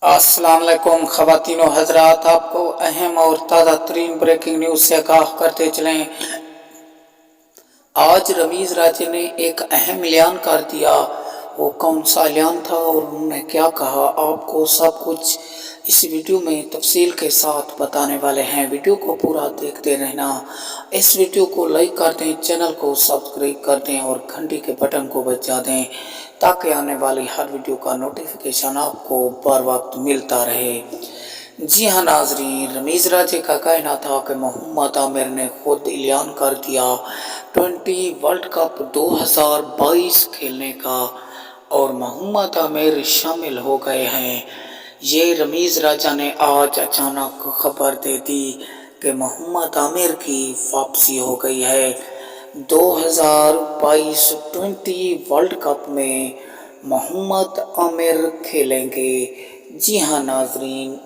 अस्सलाम वालेकुम ख़वातीन व हज़रात, आपको अहम और ताज़ा तरीन ब्रेकिंग न्यूज़ से आगाह करते चलें। आज रमीज़ राजे ने एक अहम ऐलान कर दिया। वो कौन सा ऐलान था और उन्होंने क्या कहा, आपको सब कुछ इस वीडियो में तफसील के साथ बताने वाले हैं। वीडियो को पूरा देखते रहना। इस वीडियो को लाइक कर दें, चैनल को सब्सक्राइब कर दें और घंटी के बटन को बजा दें ताकि आने वाली हर वीडियो का नोटिफिकेशन आपको बर वक्त मिलता रहे। जी हाँ नाजरीन, रमीज़ राजे का कहना था कि मोहम्मद आमिर ने खुद ऐलान कर दिया T20 वर्ल्ड कप 2022 खेलने का और मोहम्मद आमिर शामिल हो गए हैं। ये रमीज़ राजा ने आज अचानक खबर दे दी कि मोहम्मद आमिर की वापसी हो गई है। 2022 T20 वर्ल्ड कप में मोहम्मद आमिर खेलेंगे। जी हाँ नाजरीन,